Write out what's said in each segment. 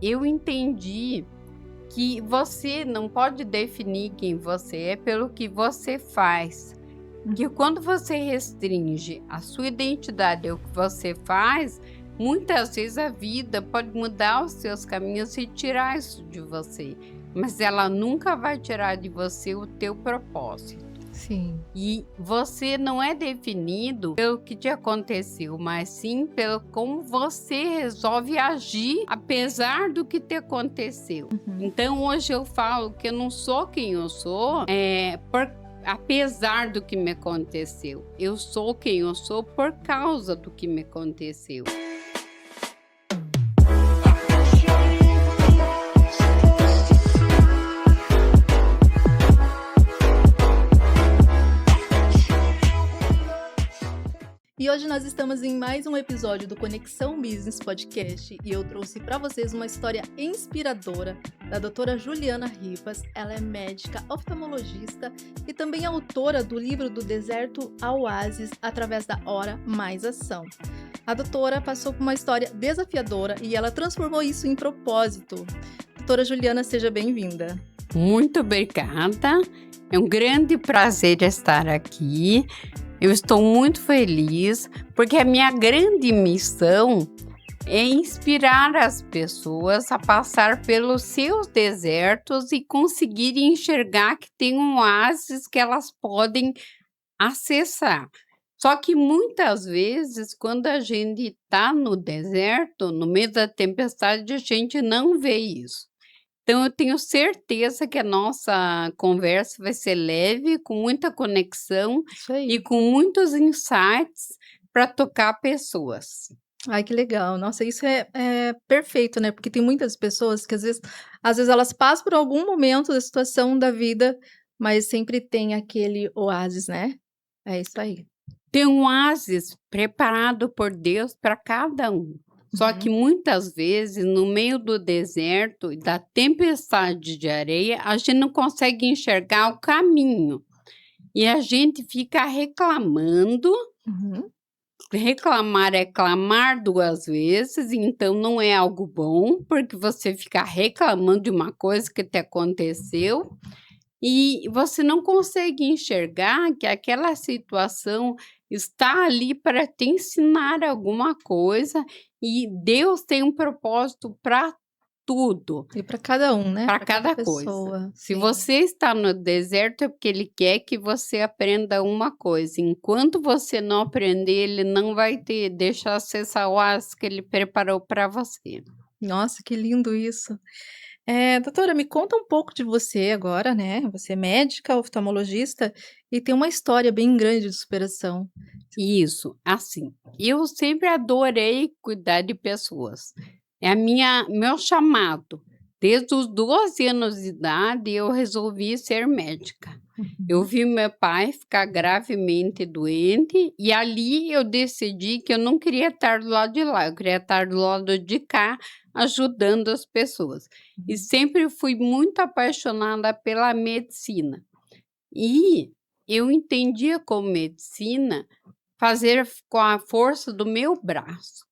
eu entendi que você não pode definir quem você é pelo que você faz. Que quando você restringe a sua identidade ao que você faz, muitas vezes a vida pode mudar os seus caminhos e tirar isso de você, mas ela nunca vai tirar de você o teu propósito. Sim. E você não é definido pelo que te aconteceu, mas sim pelo como você resolve agir apesar do que te aconteceu. Então hoje eu falo que eu não sou quem eu sou, apesar do que me aconteceu. Eu sou quem eu sou por causa do que me aconteceu. E hoje nós estamos em mais um episódio do Conexão Business Podcast e eu trouxe para vocês uma história inspiradora da doutora Juliana Rivas. Ela é médica oftalmologista e também autora do livro Do Deserto ao Oásis, através da Hora Mais Ação. A doutora passou por uma história desafiadora e ela transformou isso em propósito. Doutora Juliana, seja bem-vinda. Muito obrigada. É um grande prazer estar aqui. Eu estou muito feliz porque a minha grande missão é inspirar as pessoas a passar pelos seus desertos e conseguirem enxergar que tem um oásis que elas podem acessar. Só que muitas vezes, quando a gente está no deserto, no meio da tempestade, a gente não vê isso. Então, eu tenho certeza que a nossa conversa vai ser leve, com muita conexão Isso aí. e com muitos insights para tocar pessoas. Ai, que legal. Nossa, isso é perfeito, né? Porque tem muitas pessoas que às vezes elas passam por algum momento da situação da vida, mas sempre tem aquele oásis, né? É isso aí. Tem um oásis preparado por Deus para cada um. Só que muitas vezes, no meio do deserto e da tempestade de areia, a gente não consegue enxergar o caminho. E a gente fica reclamando. Uhum. Reclamar é clamar 2 vezes, então não é algo bom, porque você fica reclamando de uma coisa que te aconteceu, e você não consegue enxergar que aquela situação está ali para te ensinar alguma coisa, e Deus tem um propósito para tudo. E para cada um, né? Para Para cada cada coisa. pessoa. Se Sim. você está no deserto, é porque ele quer que você aprenda uma coisa. Enquanto você não aprender, ele não vai deixar acessar o oásis que ele preparou para você. Nossa, que lindo isso. Doutora, me conta um pouco de você agora, né? Você é médica, oftalmologista e tem uma história bem grande de superação. Isso, assim, eu sempre adorei cuidar de pessoas. É meu chamado. Desde os 12 anos de idade, eu resolvi ser médica. Eu vi meu pai ficar gravemente doente e ali eu decidi que eu não queria estar do lado de lá, eu queria estar do lado de cá, ajudando as pessoas. E sempre fui muito apaixonada pela medicina. E eu entendia como medicina fazer com a força do meu braço,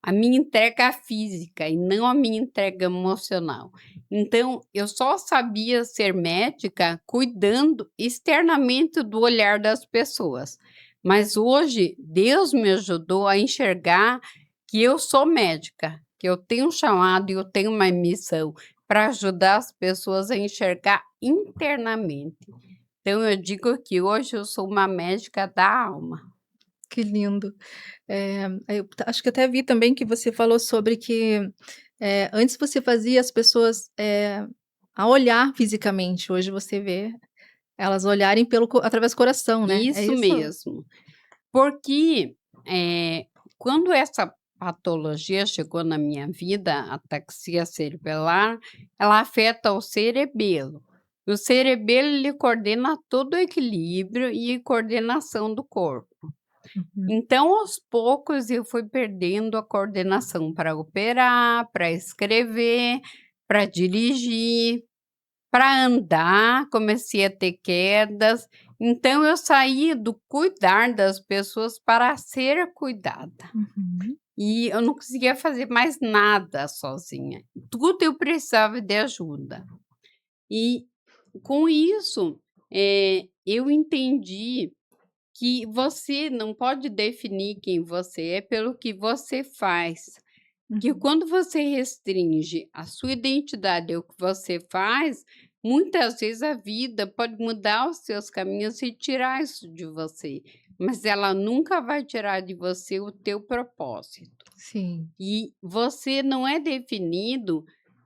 a minha entrega física e não a minha entrega emocional. Então, eu só sabia ser médica cuidando externamente do olhar das pessoas. Mas hoje, Deus me ajudou a enxergar que eu sou médica, que eu tenho um chamado e eu tenho uma missão para ajudar as pessoas a enxergar internamente. Então, eu digo que hoje eu sou uma médica da alma. Que lindo. Eu acho que até vi também que você falou sobre que, antes você fazia as pessoas, a olhar fisicamente, hoje você vê elas olharem através do coração, né, é Isso isso? mesmo. Porque, quando essa patologia chegou na minha vida, a ataxia cerebelar, ela afeta o cerebelo. E o cerebelo, ele coordena todo o equilíbrio e coordenação do corpo. Uhum. Então, aos poucos, eu fui perdendo a coordenação para operar, para escrever, para dirigir, para andar, comecei a ter quedas. Então, eu saí do cuidar das pessoas para ser cuidada. Uhum. e eu não conseguia fazer mais nada sozinha. Tudo eu precisava de ajuda. E com isso, eu entendi que você não pode definir quem você é pelo que você faz. Que Uhum. quando você restringe a sua identidade ao que você faz, muitas vezes a vida pode mudar os seus caminhos e tirar isso de você, mas ela nunca vai tirar de você o teu propósito. Sim. E você não é definido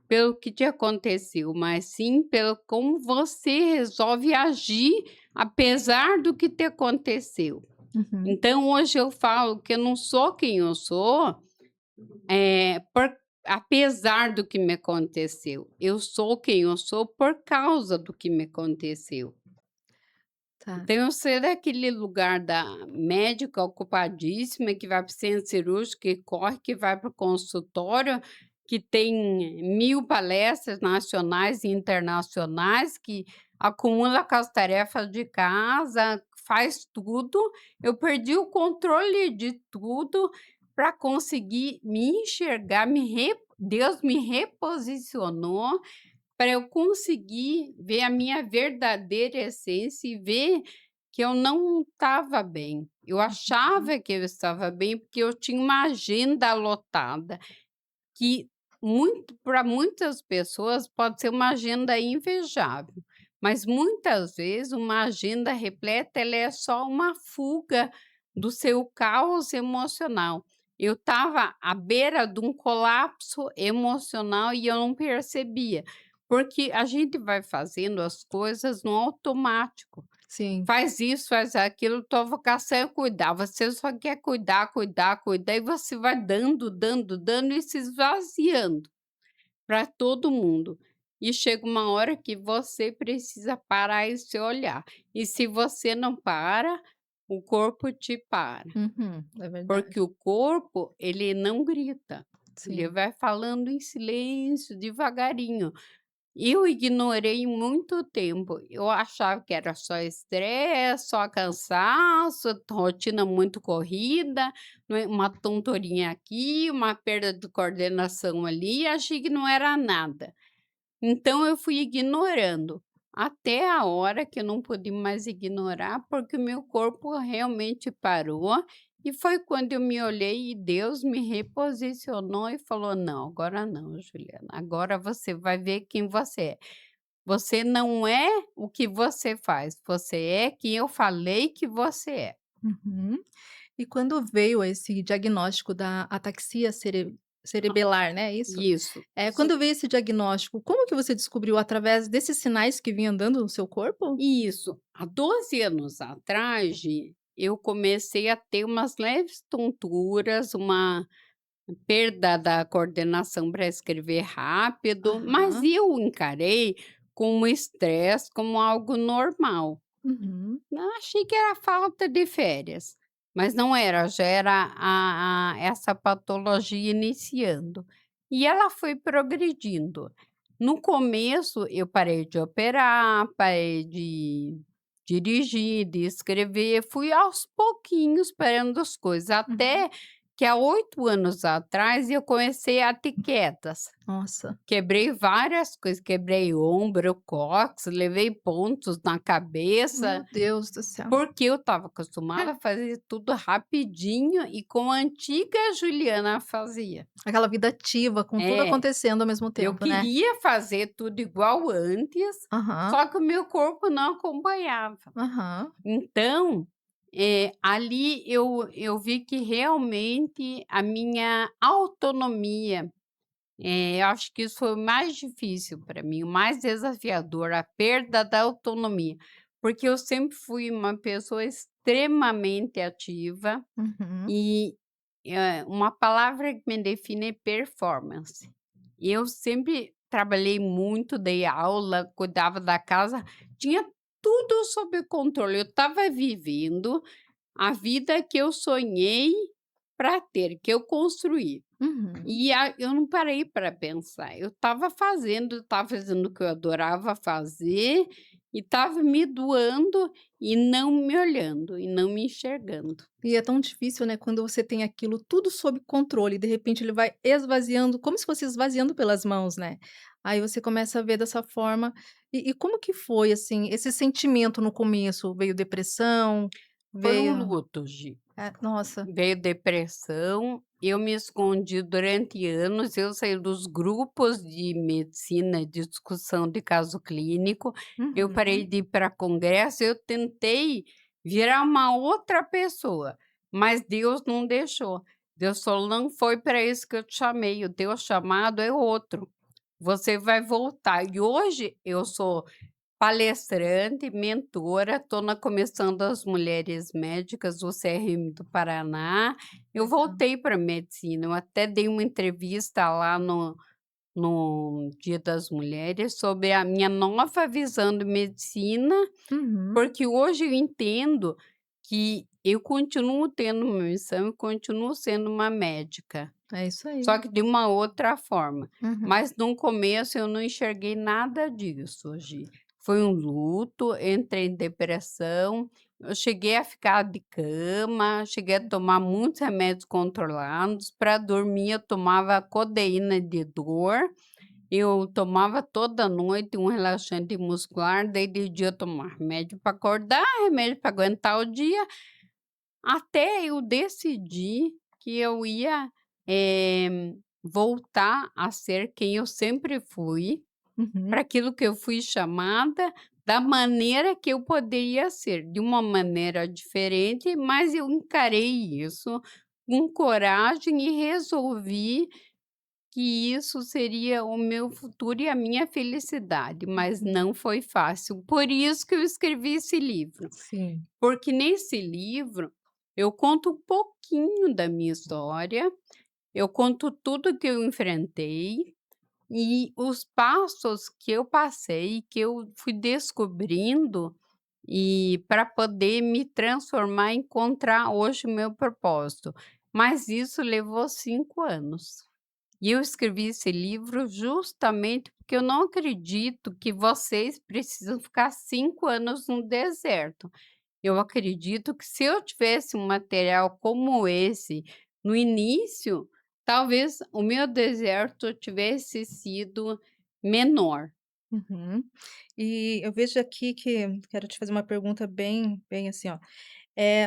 pelo que te aconteceu, mas sim pelo como você resolve agir apesar do que te aconteceu. Uhum. Então hoje eu falo que eu não sou quem eu sou, por apesar do que me aconteceu. Eu sou quem eu sou por causa do que me aconteceu. Tá. Então eu saí daquele lugar da médica ocupadíssima que vai para o centro cirúrgico, que corre, que vai para o consultório, que tem 1000 palestras nacionais e internacionais, que acumula com as tarefas de casa, faz tudo. Eu perdi o controle de tudo para conseguir me enxergar, Deus me reposicionou para eu conseguir ver a minha verdadeira essência e ver que eu não estava bem. Eu Uhum. achava que eu estava bem, porque eu tinha uma agenda lotada, que muito para muitas pessoas pode ser uma agenda invejável, mas muitas vezes uma agenda repleta, ela é só uma fuga do seu caos emocional. Eu estava à beira de um colapso emocional e eu não percebia, porque a gente vai fazendo as coisas no automático. Sim. Faz isso, faz aquilo, tua vocação é cuidar, você só quer cuidar, cuidar, cuidar, e você vai dando, dando, dando e se esvaziando para todo mundo. E chega uma hora que você precisa parar e se olhar. E se você não para, o corpo te para, Uhum. É verdade. porque o corpo, ele não grita, ele Sim. vai falando em silêncio, devagarinho. Eu ignorei muito tempo. Eu achava que era só estresse, só cansaço, rotina muito corrida, uma tonturinha aqui, uma perda de coordenação ali, e achei que não era nada. Então eu fui ignorando, até a hora que eu não pude mais ignorar, porque o meu corpo realmente parou, e foi quando eu me olhei e Deus me reposicionou e falou: "Não, agora não, Juliana, agora você vai ver quem você é. Você não é o que você faz, você é quem eu falei que você é". Uhum. E quando veio esse diagnóstico da ataxia cerebelar, né, é isso? Isso. Quando veio esse diagnóstico, como que você descobriu? Através desses sinais que vinham andando no seu corpo? Isso. Há 12 anos atrás, eu comecei a ter umas leves tonturas, uma perda da coordenação para escrever rápido, mas Aham. eu encarei como estresse, como algo normal. Uhum. Eu achei que era falta de férias, mas não era, já era essa patologia iniciando. E ela foi progredindo. No começo, eu parei de operar, parei de dirigir, de escrever, fui aos pouquinhos parando as coisas, Uhum. até que há 8 anos atrás eu comecei a ter quedas. Nossa, Quebrei várias coisas, quebrei ombro, cóccix, levei pontos na cabeça, meu Deus do céu. porque eu estava acostumada a fazer tudo rapidinho e como a antiga Juliana fazia. Aquela vida ativa, com tudo É, acontecendo ao mesmo eu tempo, né? queria fazer tudo igual antes, Aham, só que o meu corpo não acompanhava. aham. Então, ali eu vi que realmente a minha autonomia, eu acho que isso foi o mais difícil para mim, o mais desafiador, a perda da autonomia, porque eu sempre fui uma pessoa extremamente ativa Uhum, e, uma palavra que me define é performance. Eu sempre trabalhei muito, dei aula, cuidava da casa, tinha tudo sob controle, eu estava vivendo a vida que eu sonhei para ter, que eu construí. uhum. E eu não parei para pensar, eu estava fazendo o que eu adorava fazer e estava me doando e não me olhando, e não me enxergando. E é tão difícil, né, quando você tem aquilo tudo sob controle e de repente ele vai esvaziando, como se fosse esvaziando pelas mãos, né. Aí você começa a ver dessa forma. E como que foi, assim, esse sentimento no começo? Veio depressão? Foi um Veio luto, Gi. nossa. Veio depressão, eu me escondi durante anos, eu saí dos grupos de medicina, de discussão de caso clínico, eu parei Uhum. de ir para congresso, eu tentei virar uma outra pessoa, mas Deus não deixou. Deus falou: "Não foi para isso que eu te chamei, o teu chamado é outro, você vai voltar". E hoje eu sou palestrante, mentora, estou na Comissão das Mulheres Médicas do CRM do Paraná. Eu Legal. voltei para medicina, eu até dei uma entrevista lá no Dia das Mulheres sobre a minha nova visão de medicina, Uhum. porque hoje eu entendo que eu continuo tendo uma missão, eu continuo sendo uma médica, É isso aí. só que de uma outra forma. Uhum. Mas no começo eu não enxerguei nada disso, Gi. Foi um luto, entrei em depressão, eu cheguei a ficar de cama, cheguei a tomar muitos remédios controlados. Para dormir eu tomava codeína de dor, eu tomava toda noite um relaxante muscular, daí de dia eu tomava remédio para acordar, remédio para aguentar o dia, até eu decidir que eu ia, voltar a ser quem eu sempre fui, Uhum. para aquilo que eu fui chamada, da maneira que eu poderia ser, de uma maneira diferente, mas eu encarei isso com coragem e resolvi que isso seria o meu futuro e a minha felicidade, mas Uhum. não foi fácil. Por isso que eu escrevi esse livro. Sim. Porque nesse livro eu conto um pouquinho da minha história, eu conto tudo que eu enfrentei e os passos que eu passei, que eu fui descobrindo e para poder me transformar, encontrar hoje o meu propósito. Mas isso levou 5 anos. E eu escrevi esse livro justamente porque eu não acredito que vocês precisam ficar 5 anos no deserto. Eu acredito que se eu tivesse um material como esse no início, talvez o meu deserto tivesse sido menor. Uhum. E eu vejo aqui que quero te fazer uma pergunta bem assim, ó.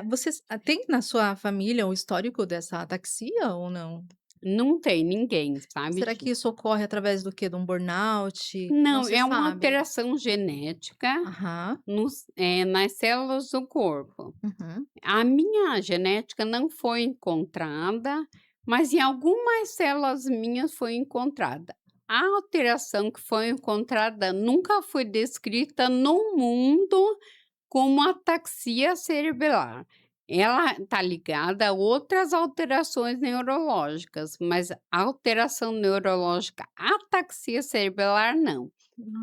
Vocês tem na sua família o histórico dessa ataxia ou não? Não tem ninguém, sabe, Será Gi. que isso ocorre através do quê? De um burnout? Não Não, se é uma sabe. alteração genética Aham. nas células do corpo. Uhum. A minha genética não foi encontrada, mas em algumas células minhas foi encontrada. A alteração que foi encontrada nunca foi descrita no mundo como ataxia cerebral. Ela está ligada a outras alterações neurológicas, mas a alteração neurológica ataxia cerebral não.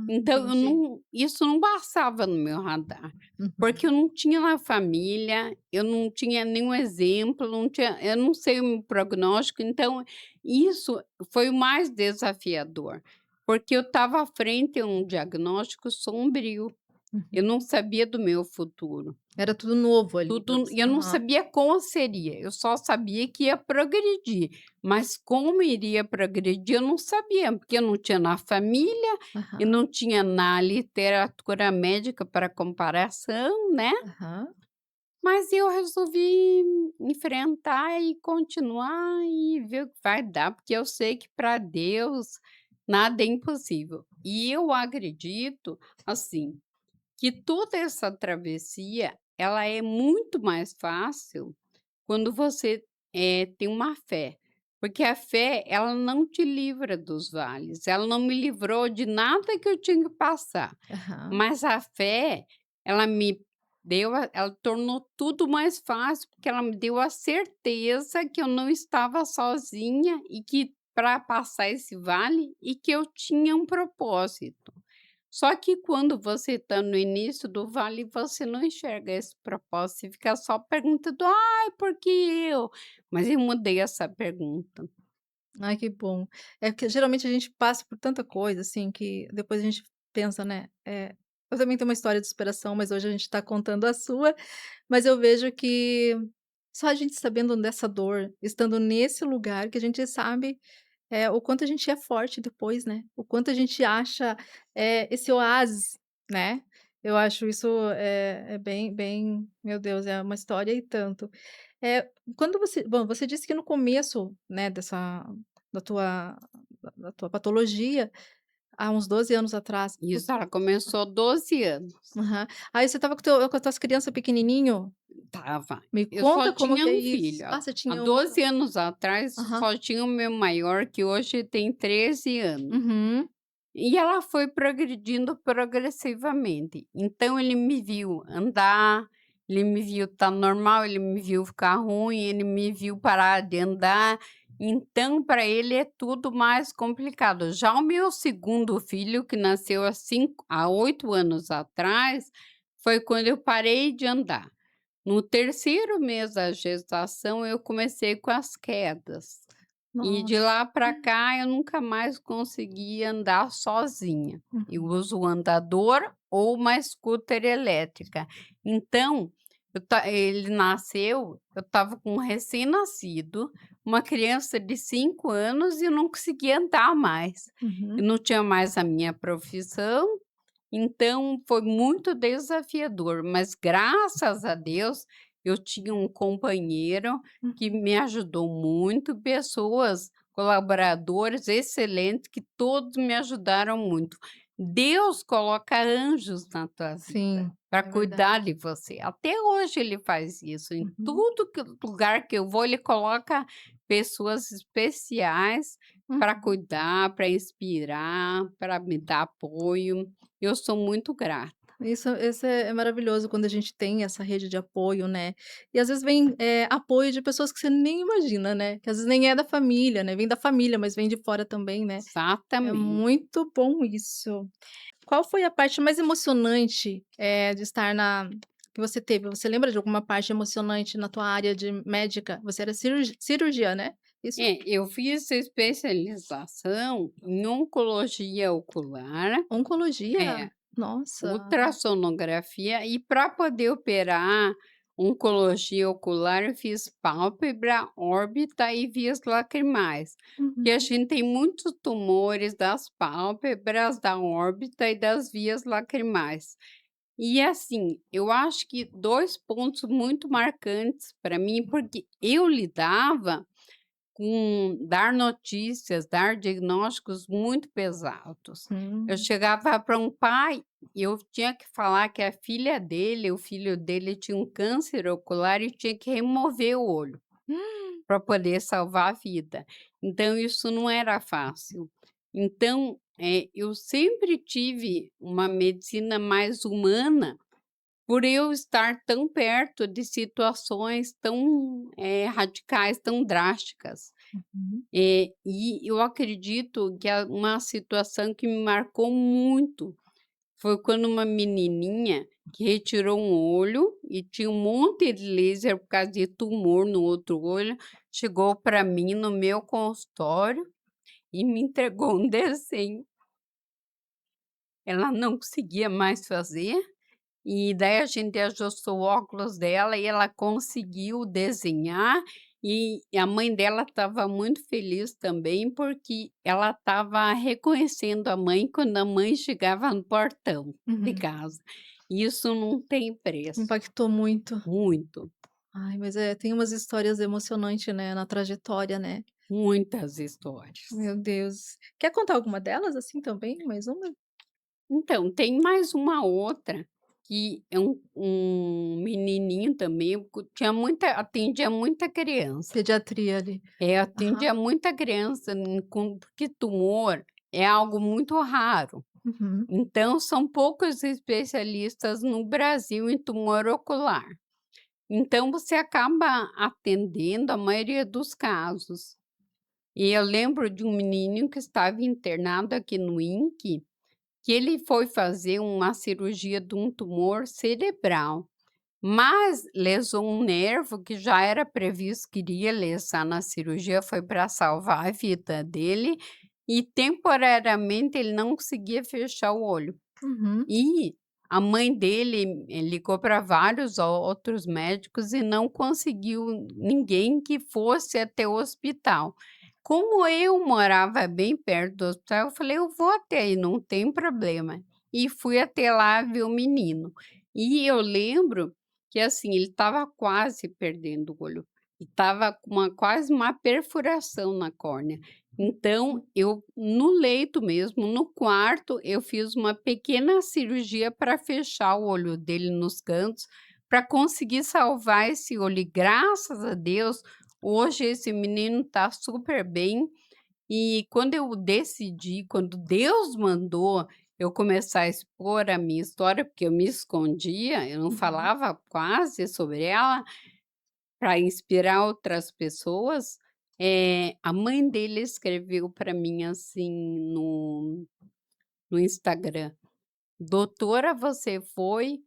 Então eu Entendi. não, isso não passava no meu radar, porque Uhum. eu não tinha na família, eu não tinha nenhum exemplo, não tinha, eu não sei o meu prognóstico, então isso foi o mais desafiador, porque eu estava à frente a um diagnóstico sombrio, eu Uhum. não sabia do meu futuro. Era tudo novo ali pra Tudo, você. e eu não Aham. sabia como seria, eu só sabia que ia progredir, mas como iria progredir eu não sabia, porque eu não tinha na família, e Aham. não tinha na literatura médica para comparação, né, Aham. mas eu resolvi enfrentar e continuar e ver o que vai dar, porque eu sei que para Deus nada é impossível. E eu acredito, assim, que toda essa travessia, ela é muito mais fácil quando você, tem uma fé, porque a fé, ela não te livra dos vales, ela não me livrou de nada que eu tinha que passar, Aham. mas a fé, ela me ela tornou tudo mais fácil, porque ela me deu a certeza que eu não estava sozinha e que para passar esse vale e que eu tinha um propósito. Só que quando você está no início do vale, você não enxerga esse propósito, você fica só perguntando: "Ai, por que eu?". Mas eu mudei essa pergunta. Ai, que bom. É porque geralmente a gente passa por tanta coisa, assim, que depois a gente pensa, né, Eu também tenho uma história de superação, mas hoje a gente está contando a sua, mas eu vejo que só a gente sabendo dessa dor, estando nesse lugar que a gente sabe, o quanto a gente é forte depois, né, o quanto a gente acha, esse oásis, né. Eu acho isso, é bem meu Deus, é uma história e tanto. Quando você disse que no começo, né, da tua da tua patologia, há uns 12 anos atrás, Isso, ela começou 12 anos. aham. Aí você estava com as tuas crianças pequenininho? Tava. Me Eu só conta como tinha que é um isso. filho. Ah, você Há tinha um só. 12 anos atrás, Aham. só tinha o meu maior, que hoje tem 13 anos. Uhum. E ela foi progredindo progressivamente. Então ele me viu andar, ele me viu estar normal, ele me viu ficar ruim, ele me viu parar de andar. Então, para ele é tudo mais complicado. Já o meu segundo filho, que nasceu há 8 anos atrás, foi quando eu parei de andar. No terceiro mês da gestação, eu comecei com as quedas. E de Nossa. lá para cá eu nunca mais consegui andar sozinha. Eu Uhum. uso o andador ou uma scooter elétrica. Então, ele nasceu, eu estava com um recém-nascido, uma criança de 5 anos e não conseguia andar mais. Eu Uhum. não tinha mais a minha profissão, então foi muito desafiador, mas graças a Deus eu tinha um companheiro que Uhum. me ajudou muito, pessoas, colaboradores excelentes que todos me ajudaram muito. Deus coloca anjos na tua vida Sim, para é verdade. cuidar de você. Até hoje ele faz isso. Em Uhum. tudo lugar que eu vou, ele coloca pessoas especiais para Uhum. cuidar, para inspirar, para me dar apoio. Eu sou muito grata. Isso é maravilhoso quando a gente tem essa rede de apoio, né. E às vezes vem, apoio de pessoas que você nem imagina, né, que às vezes nem é da família, né, vem da família, mas vem de fora também, né. É Exatamente. muito bom isso. Qual foi a parte mais emocionante, de estar na que você teve? Você lembra de alguma parte emocionante na tua área de médica? Você era cirurgiã, né? Isso? Eu fiz especialização em oncologia ocular, Oncologia? é, Nossa. ultrassonografia, e para poder operar oncologia ocular, eu fiz pálpebra, órbita e vias lacrimais. Porque a Uhum, gente tem muitos tumores das pálpebras, da órbita e das vias lacrimais. E assim, eu acho que 2 pontos muito marcantes para mim, porque eu lidava com dar notícias, dar diagnósticos muito pesados. Eu hum. chegava para um pai e eu tinha que falar que a filha dele, o filho dele tinha um câncer ocular e tinha que remover o olho para poder salvar a vida. Então isso não era fácil. Então, eu sempre tive uma medicina mais humana por eu estar tão perto de situações tão, radicais, tão drásticas. Uhum. E eu acredito que uma situação que me marcou muito foi quando uma menininha que retirou um olho e tinha um monte de laser por causa de tumor no outro olho, chegou para mim no meu consultório e me entregou um desenho. Ela não conseguia mais fazer, e daí a gente ajustou o óculos dela e ela conseguiu desenhar, e a mãe dela estava muito feliz também, porque ela estava reconhecendo a mãe quando a mãe chegava no portão de Uhum. casa. Isso não tem preço, Impactou muito. muito, Ai, mas tem umas histórias emocionantes, né, na trajetória, né. muitas histórias. Meu Deus. Quer contar alguma delas, assim, também? Mais uma? Então, tem mais uma outra, que é um menininho também, atendia muita criança. Pediatria ali. Aham. Atendia muita criança porque tumor é algo muito raro. Uhum. Então, são poucos especialistas no Brasil em tumor ocular. Então, você acaba atendendo a maioria dos casos. E eu lembro de um menino que estava internado aqui no INC, que ele foi fazer uma cirurgia de um tumor cerebral. Mas lesou um nervo que já era previsto que iria lesar na cirurgia, foi para salvar a vida dele, e temporariamente ele não conseguia fechar o olho. Uhum. E A mãe dele, ligou para vários outros médicos e não conseguiu ninguém que fosse até o hospital. Como eu morava bem perto do hospital, eu falei: "Eu vou até aí, não tem problema". E fui até lá ver o menino. E eu lembro que, assim, ele estava quase perdendo o olho, estava com quase uma perfuração na córnea. Então, eu no leito mesmo, no quarto, eu fiz uma pequena cirurgia para fechar o olho dele nos cantos, para conseguir salvar esse olho. E graças a Deus, hoje esse menino está super bem. E quando Deus mandou eu começar a expor a minha história, porque eu me escondia, eu não Uhum. falava quase sobre ela, para inspirar outras pessoas, a mãe dele escreveu para mim, assim, no Instagram: "Doutora, você foi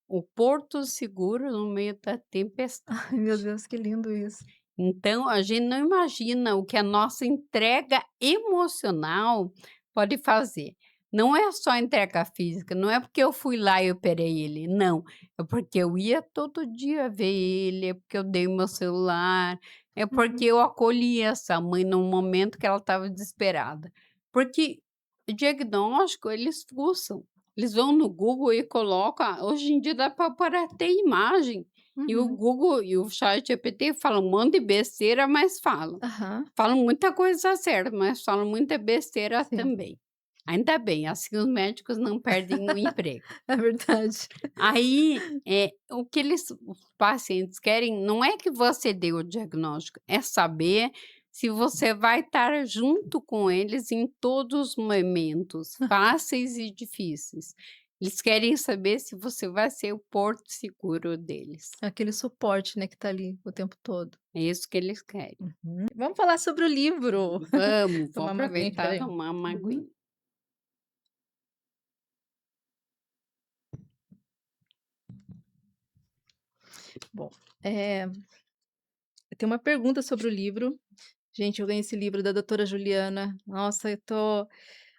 o porto seguro no meio da tempestade". Ai, meu Deus, que lindo isso. Então, a gente não imagina o que a nossa entrega emocional pode fazer. Não é só a entrega física, não é porque eu fui lá e operei ele, não. É porque eu ia todo dia ver ele, é porque eu dei meu celular, é porque Uhum. eu acolhi essa mãe num momento que ela estava desesperada. Porque o diagnóstico, eles fuçam, eles vão no Google e colocam. Hoje em dia dá para pôr até imagem. E o Uhum. Google e o ChatGPT falam um monte de besteira, mas falam. Aham. Falam muita coisa certa, mas falam muita besteira Sim, também. Ainda bem, assim os médicos não perdem o emprego. é verdade. Aí, o que os pacientes querem não é que você dê o diagnóstico, é saber se você vai estar junto com eles em todos os momentos, fáceis e difíceis. Eles querem saber se você vai ser o porto seguro deles. Aquele suporte, né, que tá ali o tempo todo. É isso que eles querem. Uhum. Vamos falar sobre o livro. Vou Tomar uma aguinha aqui, aproveitar e espera aí. tomar uma Uhum. aguinha. Bom, eu tenho uma pergunta sobre o livro. Gente, eu ganhei esse livro da doutora Juliana. Nossa, eu tô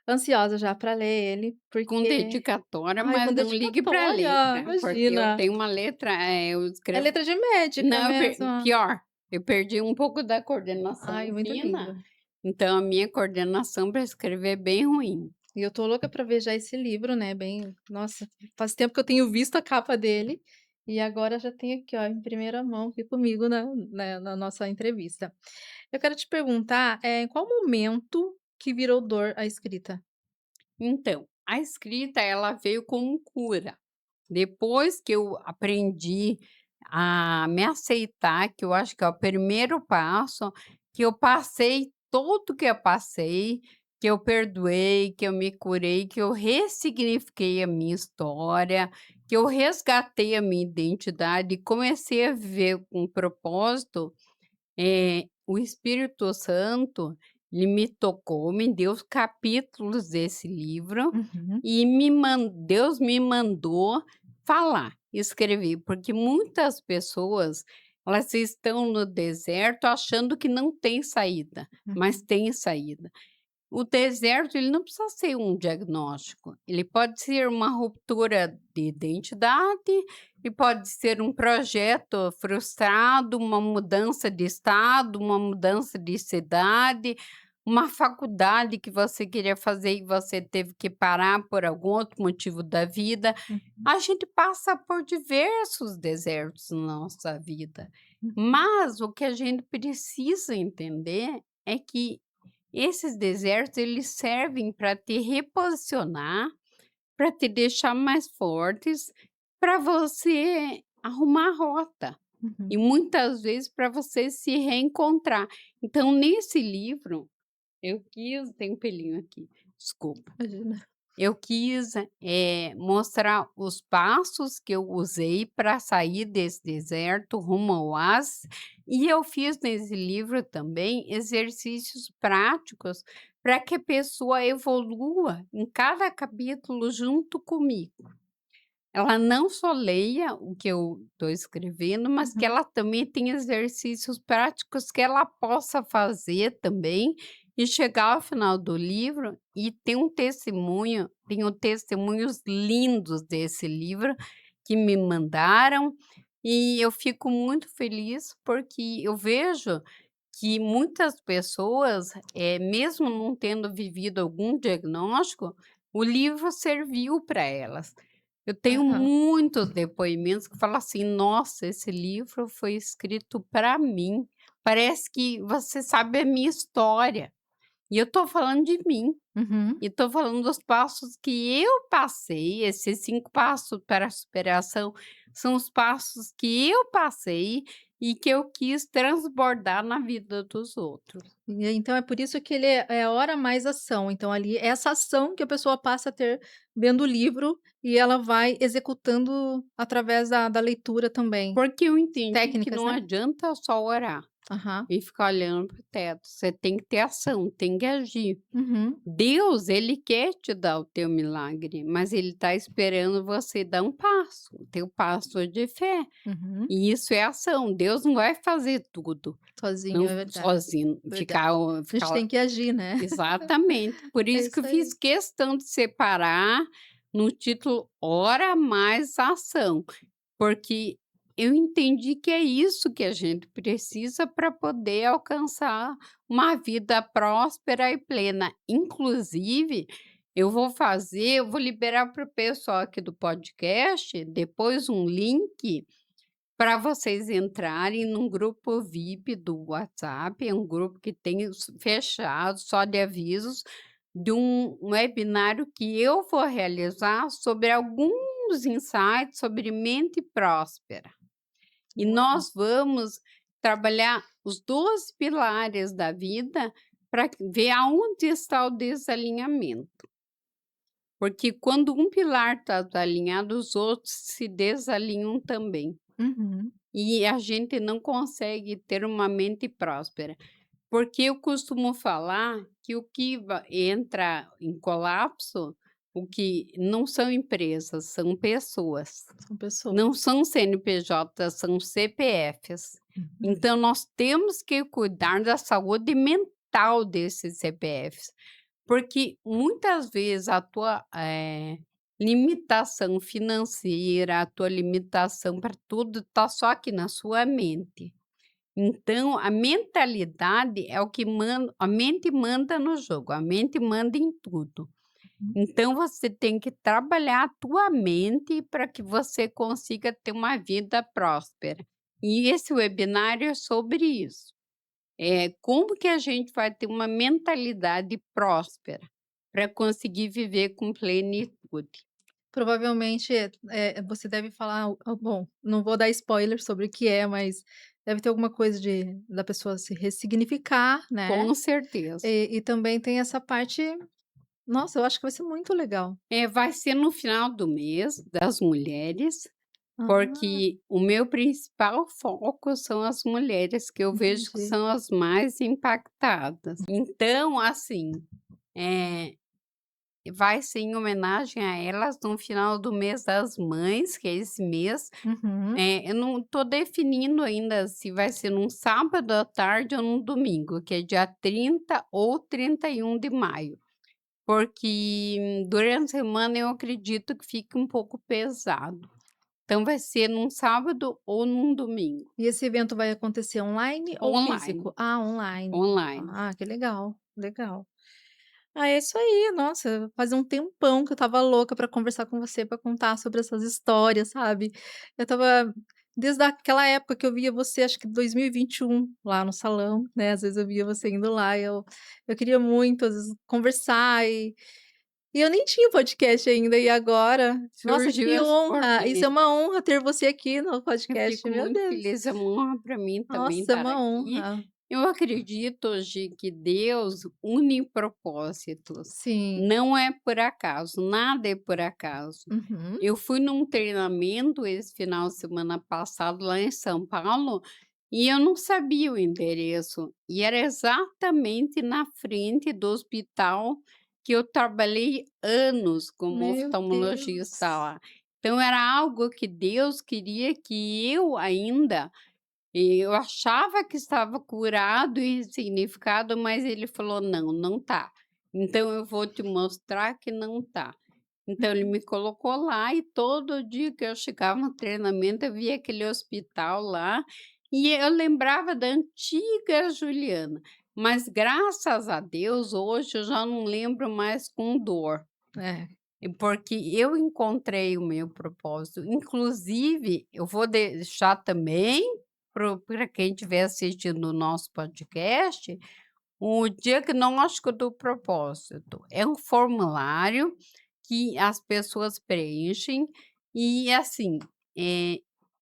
ansiosa já para ler ele, Com porque dedicatória, ai, com mas não ligue para a dedicatória, letra, porque eu imagina. tenho uma letra, eu É escrevo. letra de médica Não, mesmo. pior, eu perdi um pouco da Ai, coordenação muito fina, lindo. então a minha coordenação para escrever é bem ruim. E eu tô louca pra ver já esse livro, né, bem nossa, faz tempo que eu tenho visto a capa dele, e agora já tenho aqui, ó, em primeira mão aqui comigo na nossa entrevista. Eu quero te perguntar, em qual momento que virou dor a escrita? Então, a escrita ela veio como cura. Depois que eu aprendi a me aceitar, que eu acho que é o primeiro passo, que eu passei tudo que eu passei, que eu perdoei, que eu me curei, que eu ressignifiquei a minha história, que eu resgatei a minha identidade e comecei a viver com propósito. O Espírito Santo, ele me tocou, me deu os capítulos desse livro Uhum, e Deus me mandou falar, escrever, porque muitas pessoas, elas estão no deserto achando que não tem saída, mas uhum, tem saída. O deserto, ele não precisa ser um diagnóstico, ele pode ser uma ruptura de identidade, e pode ser um projeto frustrado, uma mudança de estado, uma mudança de cidade, uma faculdade que você queria fazer e você teve que parar por algum outro motivo da vida. uhum, A gente passa por diversos desertos na nossa vida, uhum, mas o que a gente precisa entender é que esses desertos, eles servem para te reposicionar, para te deixar mais fortes, para você arrumar a rota e uhum. muitas vezes para você se reencontrar. Então, nesse livro, eu quis tem um pelinho aqui, desculpa. Imagina. Eu quis, mostrar os passos que eu usei para sair desse deserto rumo ao oásis, e eu fiz nesse livro também exercícios práticos para que a pessoa evolua em cada capítulo junto comigo. Ela não só leia o que eu estou escrevendo, mas que Uhum. ela também tenha exercícios práticos que ela possa fazer também e chegar ao final do livro e ter um testemunho, tenho testemunhos lindos desse livro que me mandaram, e eu fico muito feliz porque eu vejo que muitas pessoas, mesmo não tendo vivido algum diagnóstico, o livro serviu para elas. Eu tenho Aham. muitos depoimentos que falam assim: "Nossa, esse livro foi escrito para mim. Parece que você sabe a minha história". E eu estou falando de mim, Uhum. e estou falando dos passos que eu passei, esses 5 passos para a superação são os passos que eu passei e que eu quis transbordar na vida dos outros. E então é por isso que ele é hora mais ação, então ali é essa ação que a pessoa passa a ter vendo o livro e ela vai executando através da leitura também. Porque eu entendi que Técnicas, não né? adianta só orar Aham. e ficar olhando para o teto, você tem que ter ação, tem que agir. Uhum. Deus, ele quer te dar o teu milagre, mas ele está esperando você dar um passo, o teu passo de fé. Uhum. E isso é ação, Deus não vai fazer tudo, Sozinho, não é verdade, sozinho, verdade. ficar A gente tem que agir, né. exatamente. Por É isso que eu isso fiz aí. questão de separar no título "Ora mais ação", porque eu entendi que é isso que a gente precisa para poder alcançar uma vida próspera e plena. Inclusive, eu vou liberar para o pessoal aqui do podcast depois um link para vocês entrarem num grupo VIP do WhatsApp, é um grupo que tem fechado, só de avisos, de um webinário que eu vou realizar sobre alguns insights sobre mente próspera. E Uau. nós vamos trabalhar os 2 pilares da vida para ver aonde está o desalinhamento. Porque quando um pilar está desalinhado, os outros se desalinham também. Uhum. E a gente não consegue ter uma mente próspera, porque eu costumo falar que o que entra em colapso, o que não são empresas, são pessoas, São pessoas. não são CNPJ, são CPFs. Uhum. Então nós temos que cuidar da saúde mental desses CPFs. Porque muitas vezes a tua, limitação financeira, a tua limitação para tudo está só aqui na sua mente. Então a mentalidade é o que manda, a mente manda no jogo, a mente manda em tudo. Uhum. Então você tem que trabalhar a tua mente para que você consiga ter uma vida próspera. E esse webinário é sobre isso. Como que a gente vai ter uma mentalidade próspera para conseguir viver com plenitude? Provavelmente, você deve falar bom, não vou dar spoiler sobre o que é, mas deve ter alguma coisa da pessoa se ressignificar, né, Com certeza. e também tem essa parte nossa, eu acho que vai ser muito legal. Vai ser no final do mês das mulheres, Ah, porque o meu principal foco são as mulheres, que eu vejo que entendi. são as mais impactadas. Então, assim, eh vai ser em homenagem a elas no final do mês das mães, que é esse mês. Uhum. Eu não estou definindo ainda se vai ser num sábado à tarde ou num domingo, que é dia 30 ou 31 de maio, porque durante a semana eu acredito que fique um pouco pesado. Então vai ser num sábado ou num domingo, E esse evento vai acontecer online ou online, físico? Ah, online. online. Ah, que legal, legal. Ah, é isso aí. Nossa, fazia um tempão que eu estava louca para conversar com você, para contar sobre essas histórias, sabe. Eu estava desde aquela época que eu via você, acho que 2021, lá no salão, né, às vezes eu via você indo lá e eu queria muito, às vezes, conversar e eu nem tinha podcast ainda, e agora nossa, Surgiu que esse honra! Isso é convite. uma honra ter você aqui no Eu podcast, fico meu muito Deus. feliz, é uma honra para mim também Nossa, é estar uma aqui. honra. Eu acredito hoje que Deus une propósitos, Sim. não é por acaso, nada é por acaso. Uhum. Eu fui num treinamento esse final de semana passado lá em São Paulo e eu não sabia o endereço, e era exatamente na frente do hospital que eu trabalhei anos como Meu oftalmologista Deus. lá. Então era algo que Deus queria que eu ainda E eu achava que estava curado e significado, mas ele falou: "Não, não tá. Então eu vou te mostrar que não tá". Então ele me colocou lá e todo dia que eu chegava no treinamento, eu via aquele hospital lá, e eu lembrava da antiga Juliana, mas graças a Deus hoje eu já não lembro mais com dor. É. E porque eu encontrei o meu propósito, inclusive eu vou deixar também para quem estiver assistindo o nosso podcast, o diagnóstico do propósito. É um formulário que as pessoas preenchem e, assim, eh,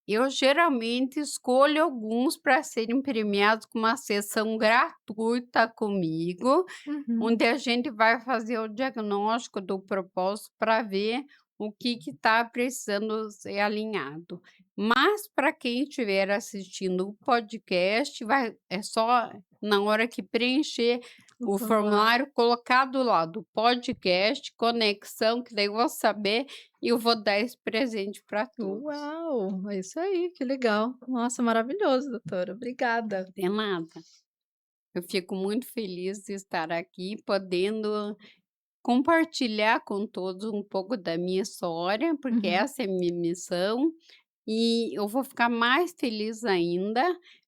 eu geralmente escolho alguns para serem premiados com uma sessão gratuita comigo, Uhum. onde a gente vai fazer o diagnóstico do propósito para ver o que está precisando ser alinhado. Mas para quem estiver assistindo o podcast, é só na hora que preencher O o formulário. formulário, colocar do lado podcast, conexão, que daí eu vou saber e eu vou dar esse presente para todos. Uau! É isso aí, que legal. Nossa, maravilhoso, doutora. Obrigada. De nada. Eu fico muito feliz de estar aqui, podendo compartilhar com todos um pouco da minha história, porque Uhum. essa é a minha missão, e eu vou ficar mais feliz ainda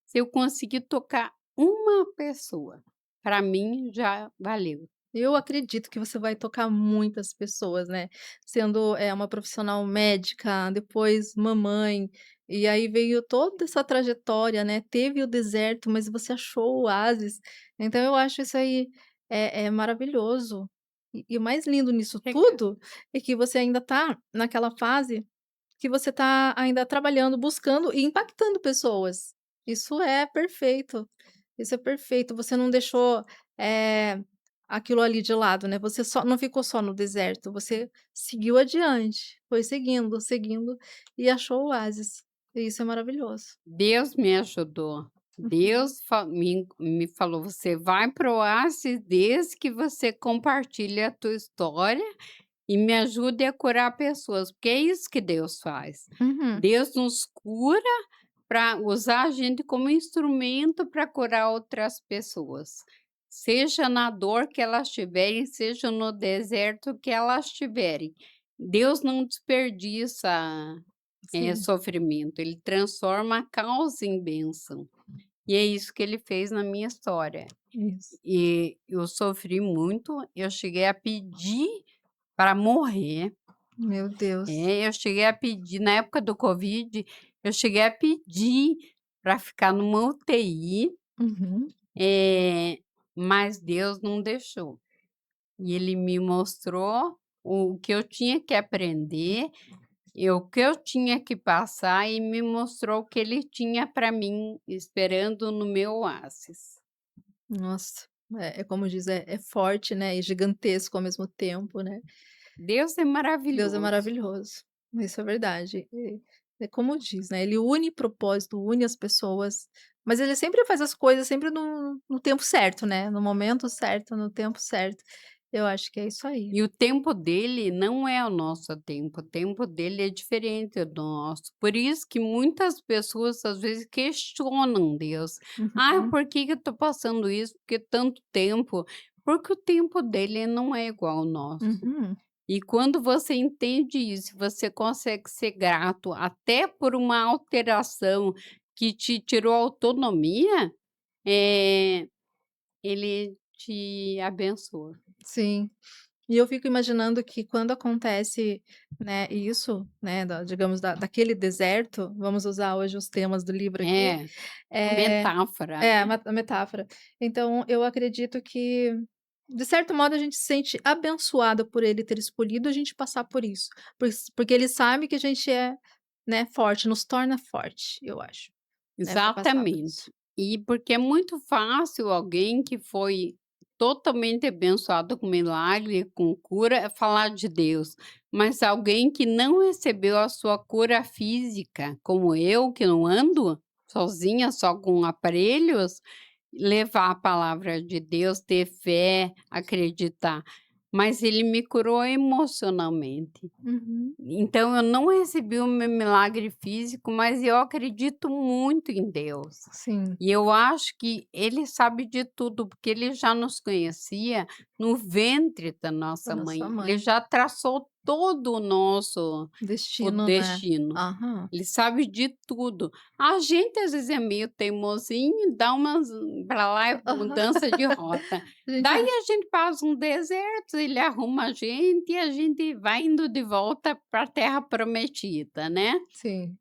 se eu conseguir tocar uma pessoa. Para mim já valeu. Eu acredito que você vai tocar muitas pessoas, né, sendo, uma profissional médica, depois mamãe, e aí veio toda essa trajetória, né, teve o deserto, mas você achou o oásis, então eu acho isso aí, é maravilhoso. E o mais lindo nisso Obrigada. tudo, é que você ainda tá naquela fase que você tá ainda trabalhando, buscando e impactando pessoas. Isso é perfeito, isso é perfeito. Você não deixou, eh, aquilo ali de lado, né, você só não ficou só no deserto, você seguiu adiante, foi seguindo, seguindo e achou o oásis. E isso é maravilhoso. Deus me ajudou. Uhum. Deus me falou: "Você vai para o oásis desde que você compartilhe a tua história e me ajude a curar pessoas", porque é isso que Deus faz. Uhum. Deus nos cura para usar a gente como instrumento para curar outras pessoas, seja na dor que elas tiverem, seja no deserto que elas tiverem. Deus não desperdiça, Sim, sofrimento, ele transforma a causa em bênção. E é isso que ele fez na minha história. isso. E eu sofri muito, eu cheguei a pedir para morrer. Meu Deus. Eu cheguei a pedir na época do covid, eu cheguei a pedir para ficar numa UTI, Uhum. mas Deus não deixou. E ele me mostrou o que eu tinha que aprender, e o que eu tinha que passar, e me mostrou o que ele tinha para mim esperando no meu oásis. Nossa, é como diz, é forte, né, e gigantesco ao mesmo tempo, né. Deus é Deus é maravilhoso. maravilhoso, isso é verdade. É como diz, né, ele une propósito, une as pessoas, mas ele sempre faz as coisas sempre no tempo certo, né, no momento certo, no tempo certo. Eu acho que é isso aí. E o tempo dele não é o nosso tempo, o tempo dele é diferente do nosso. Por isso que muitas pessoas às vezes questionam Deus. Ah, Uhum, por que que eu estou passando isso? Por que tanto tempo? Porque o tempo dele não é igual ao nosso. uhum. E quando você entende isso, você consegue ser grato até por uma alteração que te tirou autonomia, ele te abençoa. Sim. E eu fico imaginando que quando acontece, né, isso, né, digamos daquele deserto, vamos usar hoje os temas do livro aqui, É, a é metáfora, é né. a metáfora. Então eu acredito que, de certo modo, a gente se sente abençoada por ele ter escolhido a gente passar por isso, porque ele sabe que a gente é, né, forte, nos torna forte, eu acho, né, para passar por isso. Exatamente. E porque é muito fácil alguém que foi totalmente abençoado com milagre, com cura, falar de Deus, mas alguém que não recebeu a sua cura física, como eu, que não ando sozinha, só com aparelhos, levar a palavra de Deus, ter fé, acreditar. mas ele me curou emocionalmente. Uhum. Então eu não recebi o meu milagre físico, mas eu acredito muito em Deus. Sim, E eu acho que ele sabe de tudo, porque ele já nos conhecia no ventre da da nossa nossa mãe. Ele mãe. já traçou todo o nosso o Destino, né. destino. Aham. Ele sabe de tudo. A gente às vezes é meio teimosinho e dá umas para lá e Aham. mudança de rota. A gente Daí a gente passa um deserto, ele arruma a gente e a gente vai indo de volta para a terra prometida, né. sim.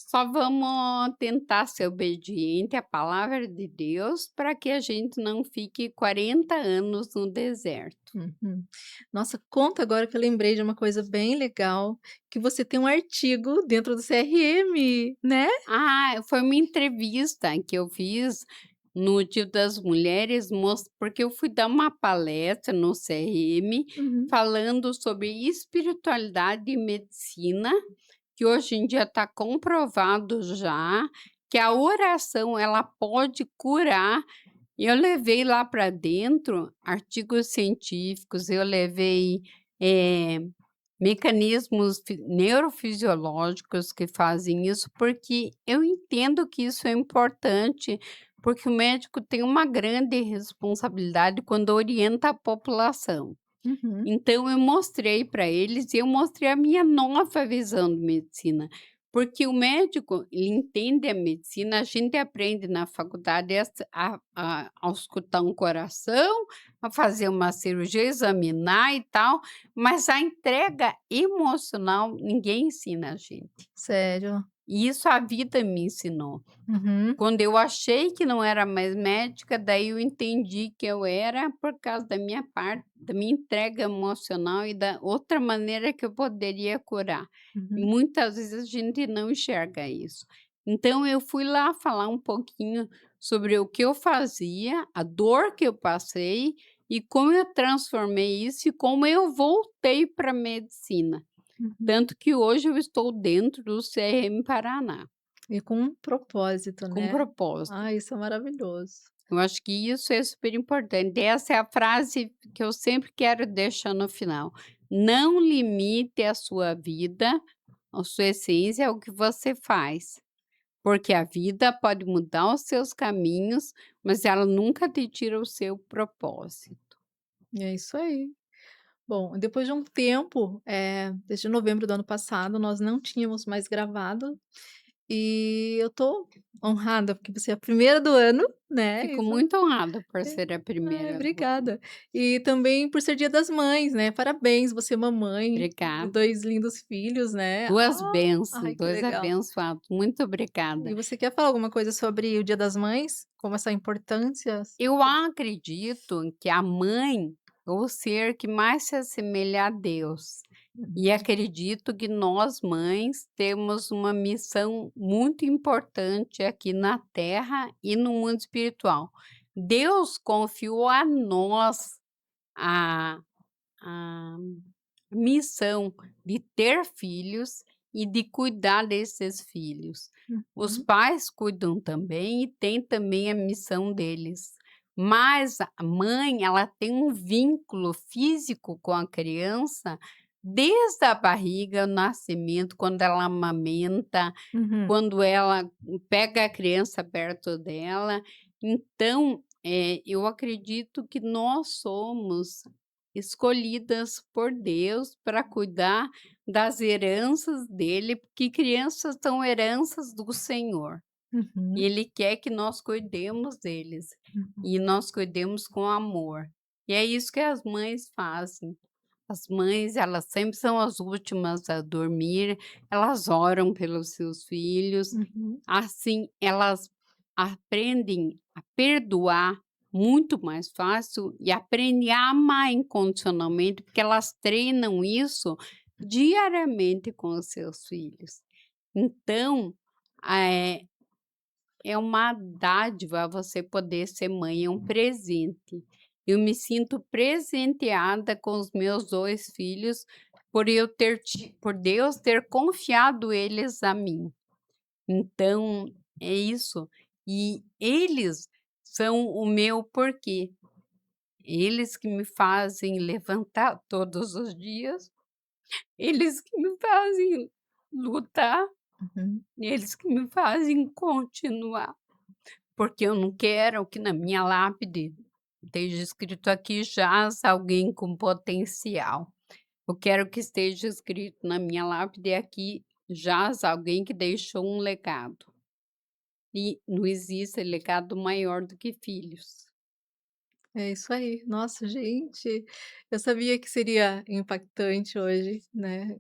Só vamos tentar ser obediente à palavra de Deus para que a gente não fique 40 anos no deserto. Uhum. Nossa, conta agora que eu lembrei de uma coisa bem legal, que você tem um artigo dentro do CRM, né? Ah, foi uma entrevista que eu fiz no Dia das Mulheres, porque eu fui dar uma palestra no CRM Uhum, falando sobre espiritualidade e medicina, que hoje em dia está comprovado já que a oração ela pode curar. E eu levei lá para dentro artigos científicos, eu levei eh, mecanismos neurofisiológicos que fazem isso, porque eu entendo que isso é importante, porque o médico tem uma grande responsabilidade quando orienta a população. uhum. Então eu mostrei para eles e eu mostrei a minha nova visão de medicina, porque o médico, ele entende a medicina, a gente aprende na faculdade a escutar um coração, a fazer uma cirurgia, examinar e tal, mas a entrega emocional ninguém ensina a gente. Sério? E isso a vida me ensinou. Uhum, Quando eu achei que não era mais médica, daí eu entendi que eu era por causa da minha parte, da minha entrega emocional e da outra maneira que eu poderia curar. E uhum. muitas vezes a gente não enxerga isso. Então eu fui lá falar um pouquinho sobre o que eu fazia, a dor que eu passei e como eu transformei isso e como eu voltei para a medicina. Uhum. Tanto que hoje eu estou dentro do CRM Paraná, E com um propósito, com né. propósito. Ah, isso é maravilhoso. Eu acho que isso é super importante. Essa é a frase que eu sempre quero deixar no final. Não limite a sua vida, a sua essência, ao que você faz. Porque a vida pode mudar os seus caminhos, mas ela nunca te tira o seu propósito. E é isso aí. Bom, depois de um tempo, desde novembro do ano passado, nós não tínhamos mais gravado, e eu tô honrada, porque você é a primeira do ano, né, Fico isso muito honrada por é ser a ai, primeira. obrigada. E também por ser Dia das Mães, né, parabéns, você é mamãe de Obrigada. 2 lindos filhos, né. 2 bênçãos, Ai, que 2 legal. abençoados. Muito E obrigada. você quer falar alguma coisa sobre o Dia das Mães? Como essa importância? Eu acredito que a mãe é o ser que mais se assemelha a Deus. E Uhum, acredito que nós, mães, temos uma missão muito importante aqui na Terra e no mundo espiritual. Deus confiou a nós a, a missão de ter filhos e de cuidar desses filhos. Os uhum, pais cuidam também e têm também a missão deles. Mas a mãe, ela tem um vínculo físico com a criança desde a barriga, o nascimento, quando ela amamenta, uhum, quando ela pega a criança perto dela. Então, eu acredito que nós somos escolhidas por Deus para cuidar das heranças dele, porque crianças são heranças do Senhor. E uhum, ele quer que nós cuidemos deles, uhum, e nós cuidemos com amor. E é isso que as mães fazem. As mães, elas sempre são as últimas a dormir, elas oram pelos seus filhos, uhum, assim elas aprendem a perdoar muito mais fácil e aprendem a amar incondicionalmente, porque elas treinam isso diariamente com os seus filhos. Então, eh, é uma dádiva você poder ser mãe, é um presente. Eu me sinto presenteada com os meus 2 filhos por Deus ter confiado eles a mim. Então, é isso. E eles são o meu porquê. Eles que me fazem levantar todos os dias, eles que me fazem lutar, Uhum. eles que me fazem continuar, porque eu não quero que na minha lápide esteja escrito aqui: "Jaz alguém com potencial". Eu quero que esteja escrito na minha lápide aqui: "Jaz alguém que deixou um legado". E não existe legado maior do que filhos. É isso aí. Nossa, gente, eu sabia que seria impactante hoje, né,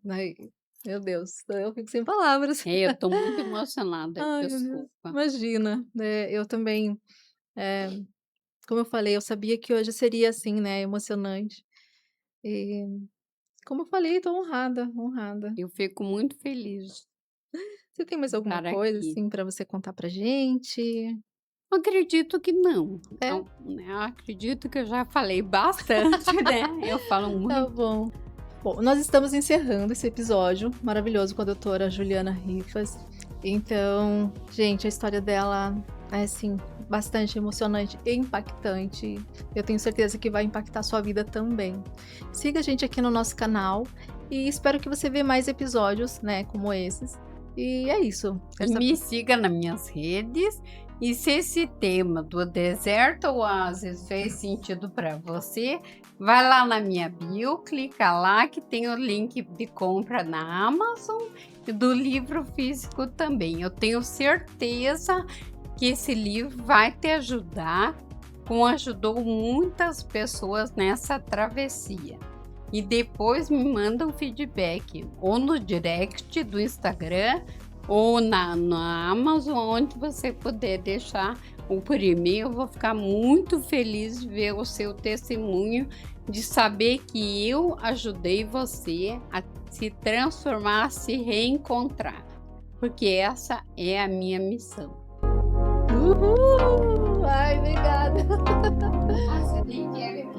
meu Deus, eu fico sem palavras. É, eu estou muito emocionada, Ai, meu Deus, desculpa. imagina, né, eu também, eh, como eu falei, eu sabia que hoje seria assim, né, emocionante. E, como eu falei, estou honrada, honrada. Eu fico muito feliz Você tem mais de alguma estar coisa, aqui. assim, para você contar pra gente? Acredito que não. É? Não, né, eu acredito que eu já falei bastante, né, eu falo Tá muito. bom. Bom, nós estamos encerrando esse episódio maravilhoso com a doutora Juliana Rifas. Então, gente, a história dela é, assim, bastante emocionante e impactante. Eu tenho certeza que vai impactar a sua vida também. Siga a gente aqui no nosso canal e espero que você veja mais episódios, né, como esses. E é isso. E me siga nas minhas redes. E se esse tema do deserto oásis fez sentido para você, vai lá na minha bio, clica lá que tem o link de compra na Amazon e do livro físico também. Eu tenho certeza que esse livro vai te ajudar, como ajudou muitas pessoas nessa travessia. E depois me manda um feedback, ou no direct do Instagram, ou na Amazon, onde você puder deixar, ou por e-mail. Eu vou ficar muito feliz de ver o seu testemunho, de saber que eu ajudei você a se transformar, a se reencontrar, porque essa é a minha missão. Uhul! Ai, obrigada. Nossa, nem quero